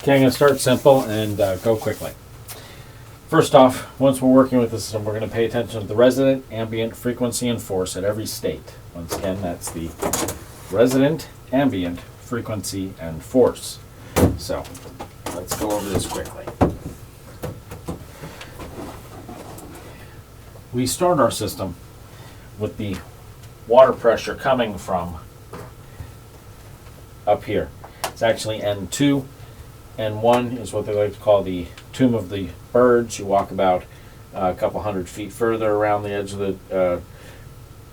Okay, I'm going to start simple and go quickly. First off, once we're working with the system, we're going to pay attention to the resident, ambient, frequency, and force at every state. Once again, that's the resident, ambient, frequency, and force. So, let's go over this quickly. We start our system with the water pressure coming from up here. It's actually N2. N1 is what they like to call the tomb of the birds. You walk about a couple hundred feet further around the edge of the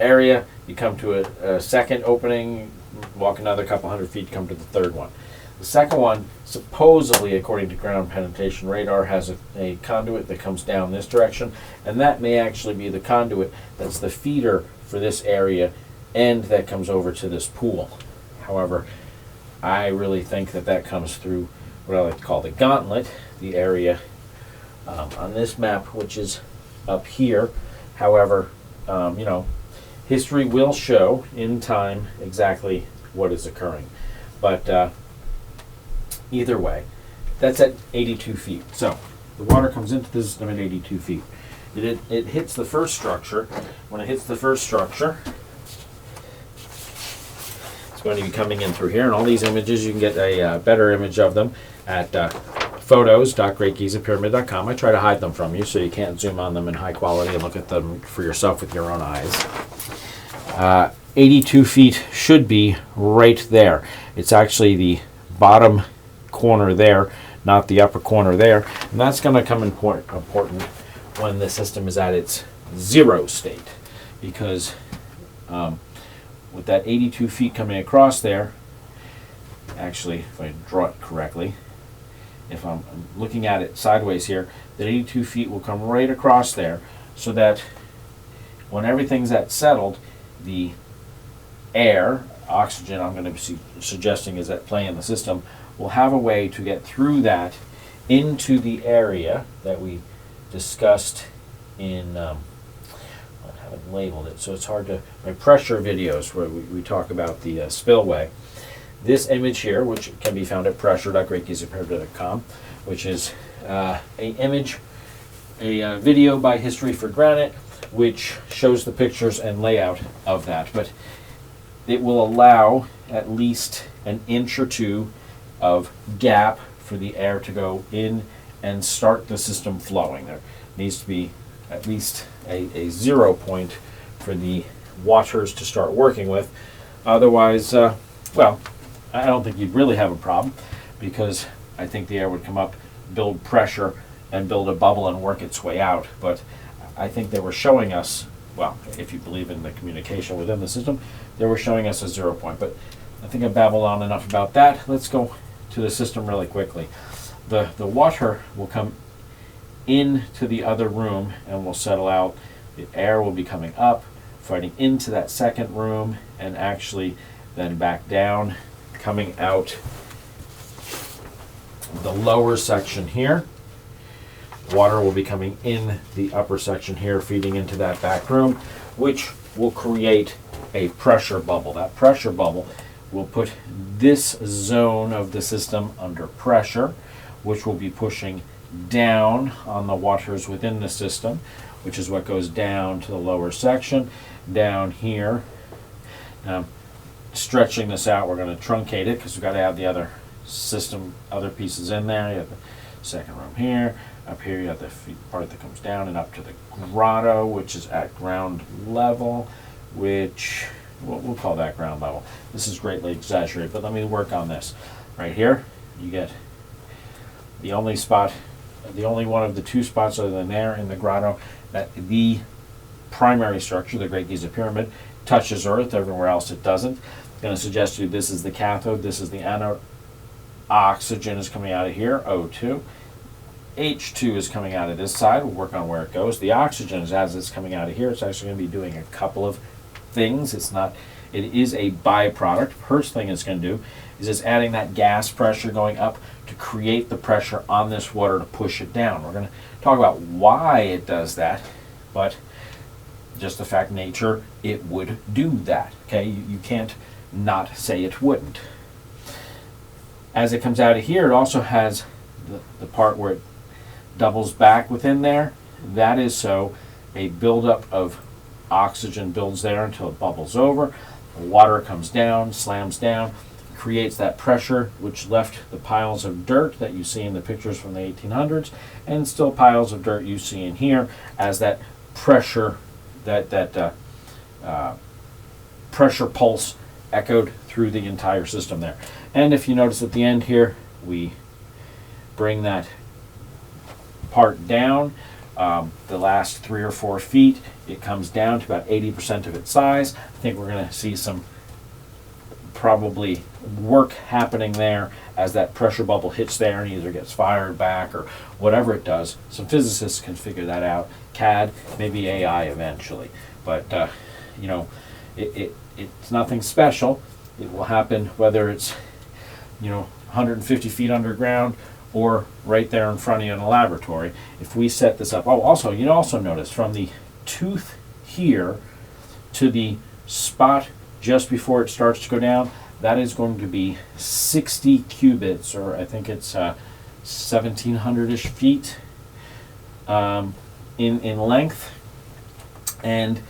area. You come to a second opening, walk another couple hundred feet, come to the third one. The second one, supposedly, according to ground penetration radar, has a conduit that comes down this direction, and that may actually be the conduit that's the feeder for this area and that comes over to this pool. However, I really think that comes through what I like to call the gauntlet, the area on this map, which is up here. However, history will show in time exactly what is occurring. But either way, that's at 82 feet. So the water comes into the system at 82 feet. It hits the first structure. When it hits the first structure, it's going to be coming in through here. And all these images, you can get a better image of them at photos.greatgizapyramid.com. I try to hide them from you so you can't zoom on them in high quality and look at them for yourself with your own eyes. 82 feet should be right there. It's actually the bottom corner there, not the upper corner there. And that's going to come important when the system is at its zero state, because with that 82 feet coming across there, actually, if I draw it correctly, if I'm looking at it sideways here, that 82 feet will come right across there, so that when everything's at settled, the air, oxygen, I'm going to be suggesting is at play in the system, will have a way to get through that into the area that we discussed in, I haven't labeled it, so it's hard to, my pressure videos where we talk about the spillway. This image here, which can be found at pressure.greatgizapyramid.com, which is a video by History for Granite, which shows the pictures and layout of that. But it will allow at least an inch or two of gap for the air to go in and start the system flowing. There needs to be at least a 0 point for the waters to start working with. Otherwise, well, I don't think you'd really have a problem, because I think the air would come up, build pressure, and build a bubble and work its way out. But I think they were showing us, well, if you believe in the communication within the system, they were showing us a 0 point. But I think I babbled on enough about that. Let's go to the system really quickly. The water will come into the other room and will settle out. The air will be coming up, fighting into that second room, and actually then back down, coming out the lower section here. Water will be coming in the upper section here, feeding into that back room, which will create a pressure bubble. That pressure bubble will put this zone of the system under pressure, which will be pushing down on the waters within the system, which is what goes down to the lower section, down here. Now, stretching this out, we're going to truncate it because we've got to add the other system, other pieces in there. You have the second room here. Up here you have the part that comes down and up to the grotto, which is at ground level, which we'll call that ground level. This is greatly exaggerated, but let me work on this. Right here, you get the only spot, the only one of the two spots other than there in the grotto, that the primary structure, the Great Giza Pyramid, touches Earth. Everywhere else it doesn't. I'm going to suggest to you this is the cathode, this is the anode. Oxygen is coming out of here, O2. H2 is coming out of this side. We'll work on where it goes. The oxygen is, as it's coming out of here, it's actually going to be doing a couple of things. It is a byproduct. First thing it's going to do is it's adding that gas pressure going up to create the pressure on this water to push it down. We're going to talk about why it does that, but just the fact nature, it would do that. Okay, you can't not say it wouldn't. As it comes out of here, it also has the part where it doubles back within there. That is so a buildup of oxygen builds there until it bubbles over. The water comes down, slams down, creates that pressure, which left the piles of dirt that you see in the pictures from the 1800s, and still piles of dirt you see in here as that pressure, pressure pulse echoed through the entire system there. And if you notice at the end here, we bring that part down. The last 3 or 4 feet, it comes down to about 80% of its size. I think we're going to see some probably work happening there as that pressure bubble hits there and either gets fired back or whatever it does. Some physicists can figure that out. CAD, maybe AI eventually. But, you know, it's nothing special. It will happen whether it's, you know, 150 feet underground or right there in front of you in a laboratory. If we set this up, oh, also, you also notice from the tooth here to the spot just before it starts to go down, that is going to be 60 cubits, or I think it's 1,700-ish feet in length. And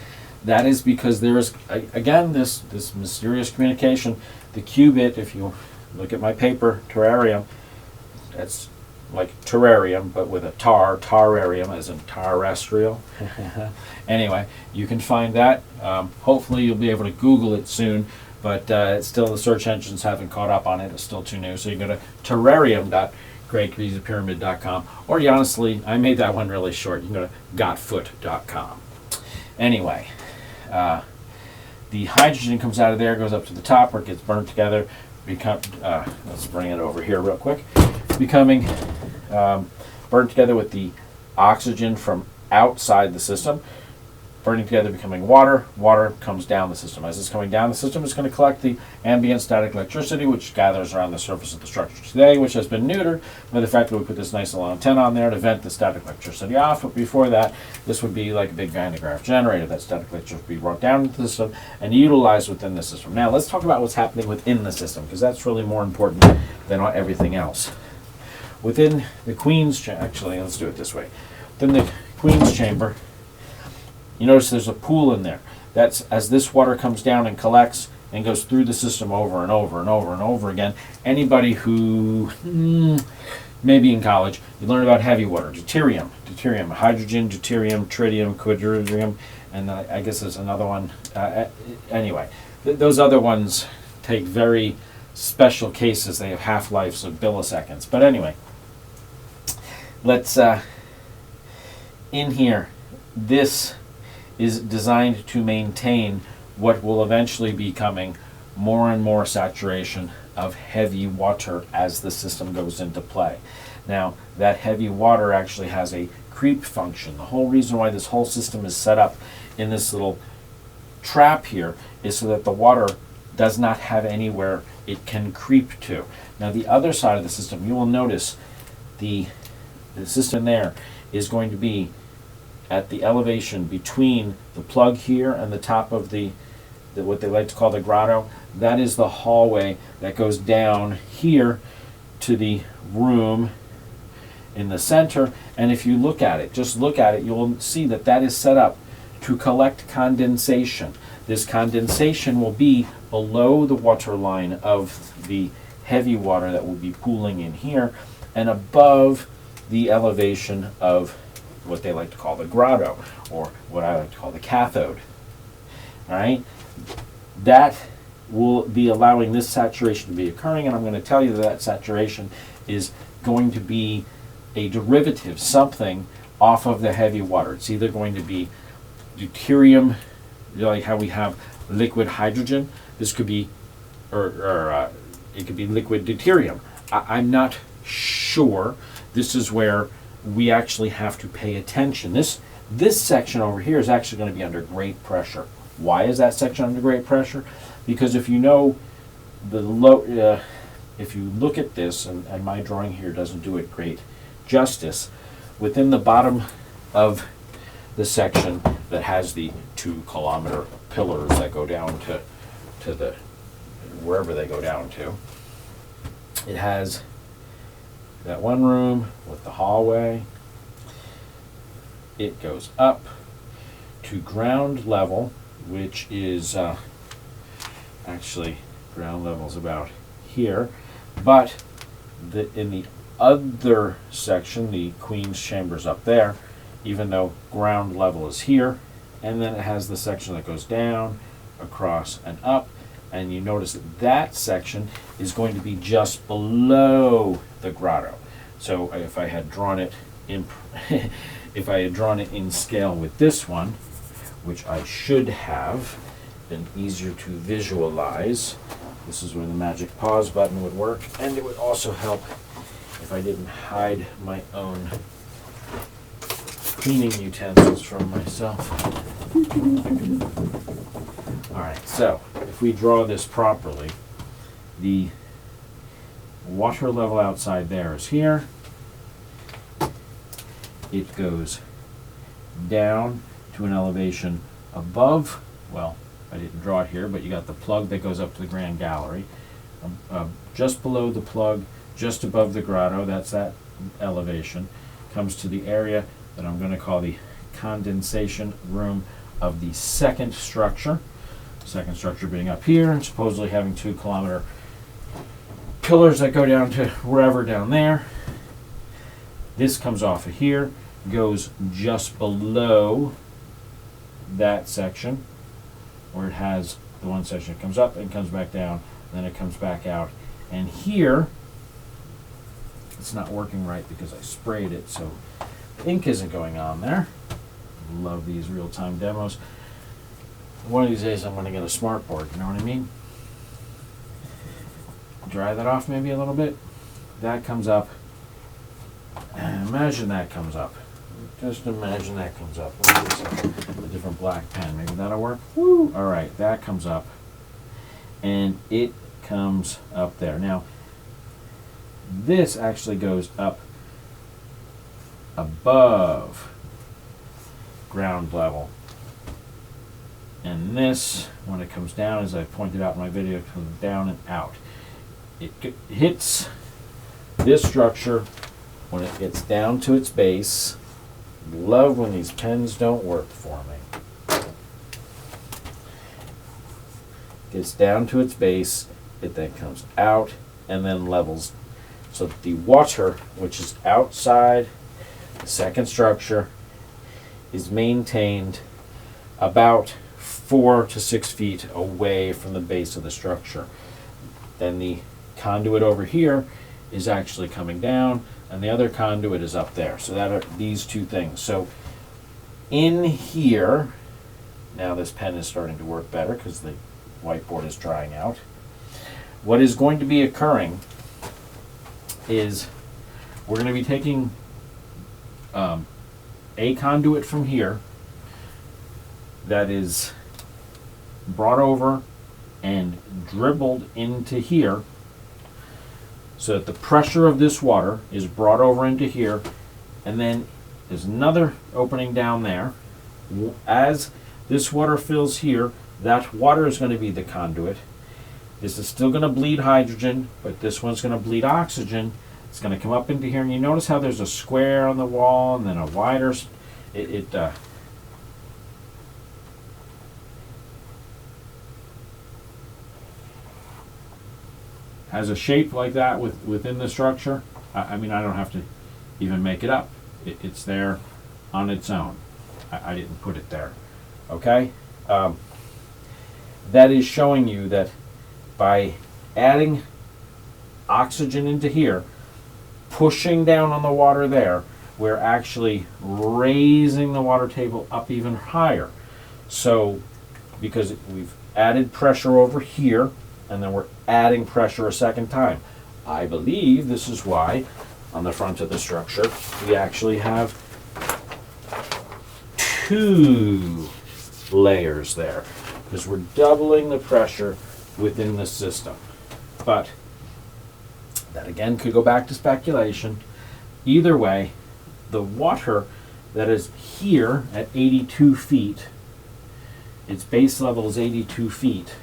that is because there is, again, this mysterious communication. The cubit, if you look at my paper, terrarium, that's like terrarium, but with a tararium, as in terrestrial. Anyway, you can find that. Hopefully you'll be able to Google it soon, but it's still, the search engines haven't caught up on it. It's still too new. So you go to terrarium.greatgreasypyramid.com, or you honestly, I made that one really short. You can go to gotfoot.com. Anyway, the hydrogen comes out of there, goes up to the top where it gets burnt together. Let's bring it over here real quick. Becoming burnt together with the oxygen from outside the system, burning together, becoming water. Water comes down the system. As it's coming down the system, it's going to collect the ambient static electricity, which gathers around the surface of the structure today, which has been neutered by the fact that we put this nice little antenna on there to vent the static electricity off. But before that, this would be like a big Van de Graaff generator. That static electricity would be brought down into the system and utilized within the system. Now, let's talk about what's happening within the system, because that's really more important than everything else. Within the Queen's chamber, actually, let's do it this way. Within the Queen's chamber, you notice there's a pool in there. That's as this water comes down and collects and goes through the system over and over and over and over again. Anybody who, maybe in college, you learn about heavy water, deuterium, hydrogen, deuterium, tritium, quadrium, and I guess there's another one. Anyway, those other ones take very special cases. They have half-lives of milliseconds. But anyway, let's, in here, this is designed to maintain what will eventually be becoming more and more saturation of heavy water as the system goes into play. Now, that heavy water actually has a creep function. The whole reason why this whole system is set up in this little trap here is so that the water does not have anywhere it can creep to. Now, the other side of the system, you will notice the system there is going to be at the elevation between the plug here and the top of the what they like to call the grotto. That is the hallway that goes down here to the room in the center. And if you look at it, just look at it, you'll see that that is set up to collect condensation. This condensation will be below the water line of the heavy water that will be pooling in here and above the elevation of what they like to call the grotto, or what I like to call the cathode. All right? That will be allowing this saturation to be occurring, and I'm going to tell you that that saturation is going to be a derivative, something off of the heavy water. It's either going to be deuterium, like how we have liquid hydrogen. This could be, or it could be liquid deuterium. I'm not sure. This is where we actually have to pay attention. This section over here is actually going to be under great pressure. Why is that section under great pressure? Because if you know the if you look at this, and my drawing here doesn't do it great justice, within the bottom of the section that has the 2-kilometer pillars that go down to the wherever they go down to, It has that one room with the hallway. It goes up to ground level, which is actually ground level is about here, but in the other section, the Queen's Chambers up there, even though ground level is here, and then it has the section that goes down, across, and up, and you notice that section is going to be just below the grotto. So if I had drawn it in, if I had drawn it in scale with this one, which I should have been easier to visualize, this is where the magic pause button would work, and it would also help if I didn't hide my own cleaning utensils from myself. Alright, so if we draw this properly, the water level outside there is here. It goes down to an elevation above, well, I didn't draw it here, but you got the plug that goes up to the Grand Gallery. Just below the plug, just above the grotto, that's that elevation, comes to the area that I'm going to call the condensation room of the second structure. Second structure being up here, and supposedly having 2-kilometer pillars that go down to wherever down there. This comes off of here, goes just below that section, where it has the one section that comes up and comes back down, then it comes back out. And here, it's not working right because I sprayed it, so ink isn't going on there. Love these real-time demos. One of these days I'm going to get a smart board, you know what I mean? Dry that off maybe a little bit. That comes up. And imagine that comes up. Just imagine that comes up. A different black pen, maybe that'll work. Woo! Alright, that comes up. And it comes up there. Now, this actually goes up above ground level. And this, when it comes down, as I pointed out in my video, comes down and out. It hits this structure when it gets down to its base. Love when these pens don't work for me. Gets down to its base, it then comes out and then levels. So that the water, which is outside the second structure, is maintained about 4 to 6 feet away from the base of the structure. Then the conduit over here is actually coming down, and the other conduit is up there. So that are these two things. So in here, now this pen is starting to work better because the whiteboard is drying out. What is going to be occurring is we're going to be taking a conduit from here that is brought over and dribbled into here, so that the pressure of this water is brought over into here, and then there's another opening down there. As this water fills here, that water is going to be the conduit. This is still going to bleed hydrogen, but this one's going to bleed oxygen. It's going to come up into here, and you notice how there's a square on the wall and then a wider. Has a shape like that within the structure. I mean, I don't have to even make it up. It's there on its own. I didn't put it there. Okay? That is showing you that by adding oxygen into here, pushing down on the water there, we're actually raising the water table up even higher. So, because we've added pressure over here, and then we're adding pressure a second time. I believe this is why on the front of the structure we actually have 2 layers there, because we're doubling the pressure within the system. But that again could go back to speculation. Either way, the water that is here at 82 feet, its base level is 82 feet.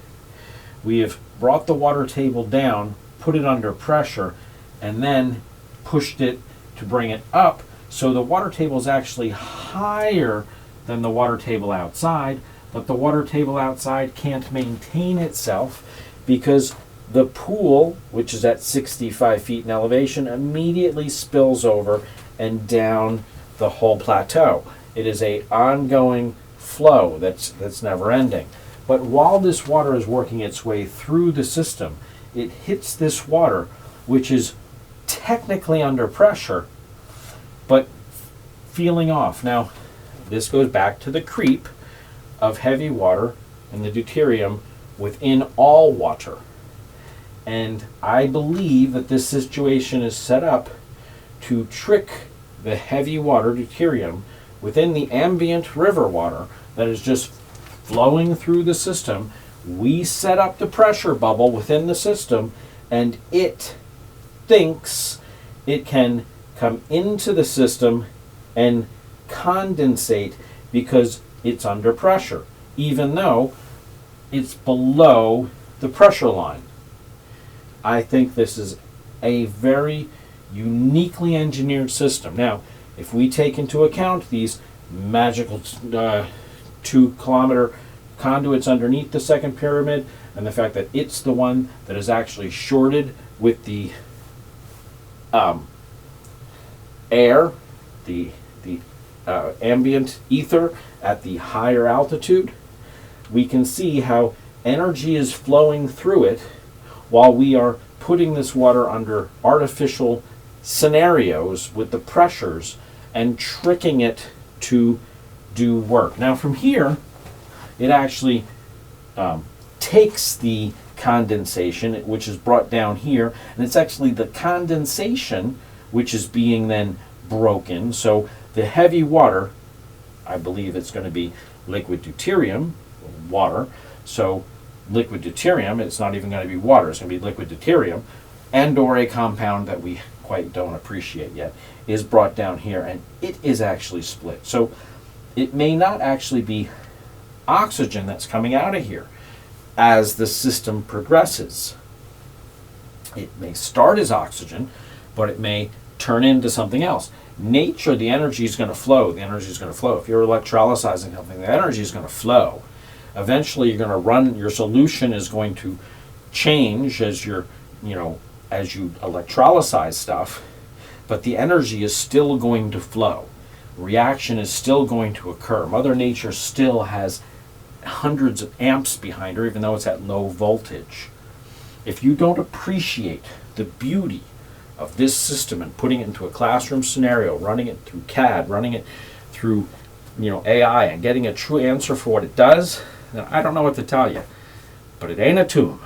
We have brought the water table down put it under pressure, and then pushed it to bring it up. So the water table is actually higher than the water table outside, but the water table outside can't maintain itself because the pool, which is at 65 feet in elevation, immediately spills over and down the whole plateau. It is a ongoing flow that's never ending. But while this water is working its way through the system, it hits this water, which is technically under pressure, but feeling off. Now, this goes back to the creep of heavy water and the deuterium within all water. And I believe that this situation is set up to trick the heavy water deuterium within the ambient river water that is just flowing through the system. We set up the pressure bubble within the system, and it thinks it can come into the system and condensate because it's under pressure, even though it's below the pressure line. I think this is a very uniquely engineered system. Now, if we take into account these magical 2-kilometer conduits underneath the second pyramid, and the fact that it's the one that is actually shorted with the air, the ambient ether at the higher altitude, we can see how energy is flowing through it while we are putting this water under artificial scenarios with the pressures and tricking it to do work. Now from here, it actually takes the condensation, which is brought down here, and it's actually the condensation which is being then broken. So the heavy water, I believe it's going to be liquid deuterium, water. So liquid deuterium, it's not even going to be water, it's going to be liquid deuterium, and or a compound that we quite don't appreciate yet, is brought down here, and it is actually split. So it may not actually be oxygen that's coming out of here as the system progresses. It may start as oxygen, but it may turn into something else. Nature, the energy is going to flow. The energy is going to flow. If you're electrolyzing something, the energy is going to flow. Eventually, you're going to run. Your solution is going to change as as you electrolyze stuff, but the energy is still going to flow. Reaction is still going to occur. Mother Nature still has hundreds of amps behind her, even though it's at low voltage. If you don't appreciate the beauty of this system and putting it into a classroom scenario, running it through CAD, running it through AI, and getting a true answer for what it does, then I don't know what to tell you. But it ain't a tomb.